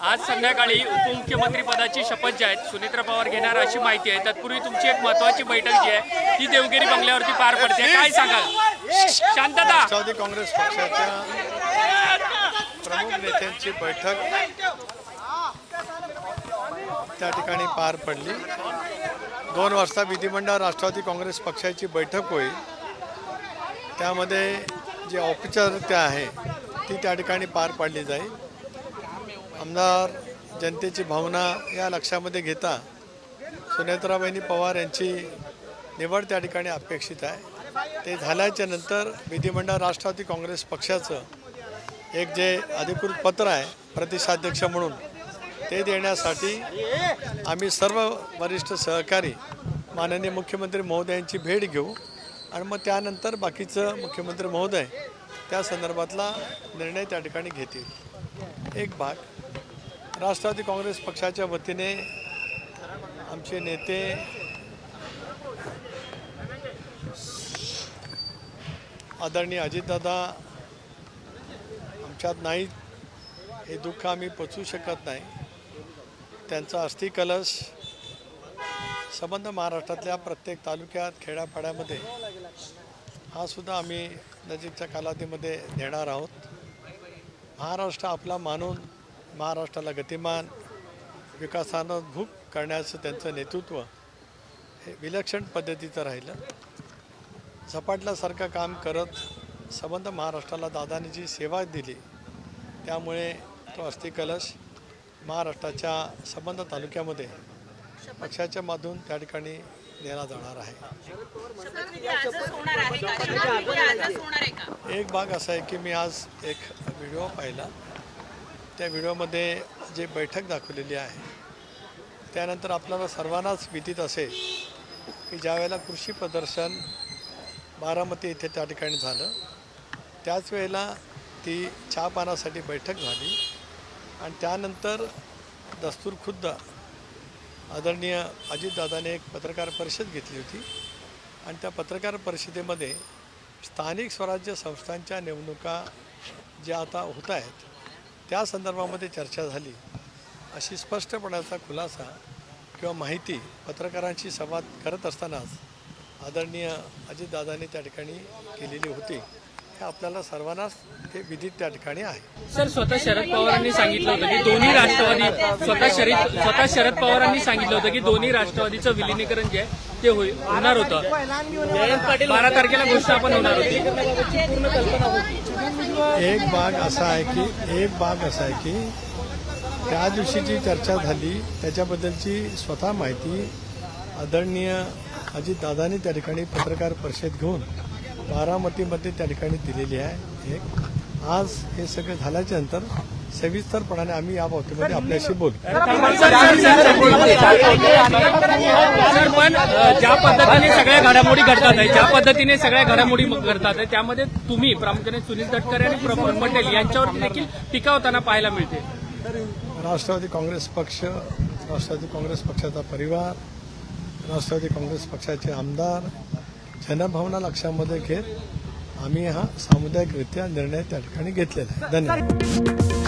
आज संध्याकाळी उपमुख्यमंत्री पदाची शपथ जी आहे सुनेत्रा पवार घेणार अशी माहिती आहे। तत्पूर्वी तुमची एक महत्त्वाची बैठक जी आहे ती देवगिरी बंगल्यावरती पार पडते, काय सांगाल? शांतता। राष्ट्रवादी काँग्रेस पक्षाच्या प्रमुख नेत्यांची बैठक त्या ठिकाणी पार पडली। 2 वाजता विधिमंडळ राष्ट्रवादी काँग्रेस पक्षाची बैठक होईल। त्यामध्ये जी औपचारिकता आहे ती त्या ठिकाणी पार पाडली जाईल। आमदार जनतेची भावना या लक्षामध्ये घेता सुनेत्राबाई पवार यांची निवड त्या ठिकाणी अपेक्षित आहे। ते झाल्याच्या नंतर विधिमंडळ राष्ट्रवादी काँग्रेस पक्षाचं एक जे अधिकृत पत्र आहे प्रतिष्ठाध्यक्ष म्हणून ते देण्यासाठी आम्ही सर्व वरिष्ठ सहकारी माननीय मुख्यमंत्री महोदयांची भेट घेऊ आणि मग त्यानंतर बाकीचं मुख्यमंत्री महोदय त्या संदर्भातला निर्णय त्या ठिकाणी घेतील। एक भाग राष्ट्रवादी काँग्रेस पक्षाच्या वतीने आमचे नेते आदरणीय अजितदादा आमच्यात नाही, हे दुःख आम्ही पचवू शकत नाही। त्यांचा अस्थिकलश संबंध महाराष्ट्रातल्या प्रत्येक तालुक्यात खेड्यापाड्यामध्ये हा सुद्धा आम्ही नजीकच्या कालावधीमध्ये नेणार आहोत। महाराष्ट्र आपला मानून महाराष्ट्राला गतिमान विकासान्मुख करण्याचं त्यांचं नेतृत्व हे विलक्षण पद्धतीचं राहिलं। झपाटल्यासारखं काम करत संबंध महाराष्ट्राला दादांनी जी सेवा दिली त्यामुळे तो अस्थिकलश महाराष्ट्राच्या संबंध तालुक्यामध्ये पक्षाच्या माध्यमातून त्या ठिकाणी नेला जाणार आहे। एक भाग असा आहे की मी आज एक व्हिडिओ पाहिला, त्या व्हिडिओमध्ये जे बैठक दाखवलेली आहे त्यानंतर आपल्याला सर्वांनाच विदित असेल की ज्यावेळेला कृषी प्रदर्शन बारामती येथे त्या ठिकाणी झालं त्याच वेळेला ती चहापानासाठी बैठक झाली आणि त्यानंतर दस्तूरखुद्द आदरणीय अजितदादाने एक पत्रकार परिषद घेतली होती आणि त्या पत्रकार परिषदेमध्ये स्थानिक स्वराज्य संस्थांच्या निवडणुका ज्या आता होत आहेत त्या संदर्भामध्ये चर्चा झाली अशी स्पष्टपणाचा खुलासा किंवा माहिती पत्रकारांशी संवाद करत असतानाच आदरणीय अजितदादांनी त्या ठिकाणी केलेली होती। हे आपल्याला सर्वांनाच ते विदित त्या ठिकाणी आहे। सर, स्वतः शरद पवारांनी सांगितलं होतं की दोन्ही राष्ट्रवादी स्वतः शरद पवारांनी सांगितलं होतं की दोन्ही राष्ट्रवादीचं विलिनीकरण जे आहे ते होणार होतं। 12 तारखेला घोषणा पण होणार होती। एक भाग असा आहे की त्या दिवशी जी चर्चा झाली त्याच्याबद्दलची स्वतः माहिती आदरणीय अजितदादांनी त्या ठिकाणी पत्रकार परिषद घेऊन बारामतीमध्ये त्या ठिकाणी दिलेली आहे। एक आज हे सगळं झाल्याच्या नंतर सविस्तरपणाने आम्ही या बाबतीमध्ये आपल्याशी बोलू। पण ज्या पद्धतीने सगळ्या घडामोडी घडतात आहे त्यामध्ये तुम्ही प्रामुख्याने सुनील तटकरे आणि प्रफुल्ल पटेल यांच्यावर देखील टीका होताना पाहायला मिळते। राष्ट्रवादी काँग्रेस पक्ष, राष्ट्रवादी काँग्रेस पक्षाचा परिवार, राष्ट्रवादी काँग्रेस पक्षाचे आमदार जनभावना लक्षामध्ये घेत आम्ही हा सामुदायिकरित्या निर्णय त्या ठिकाणी घेतलेला आहे। धन्यवाद।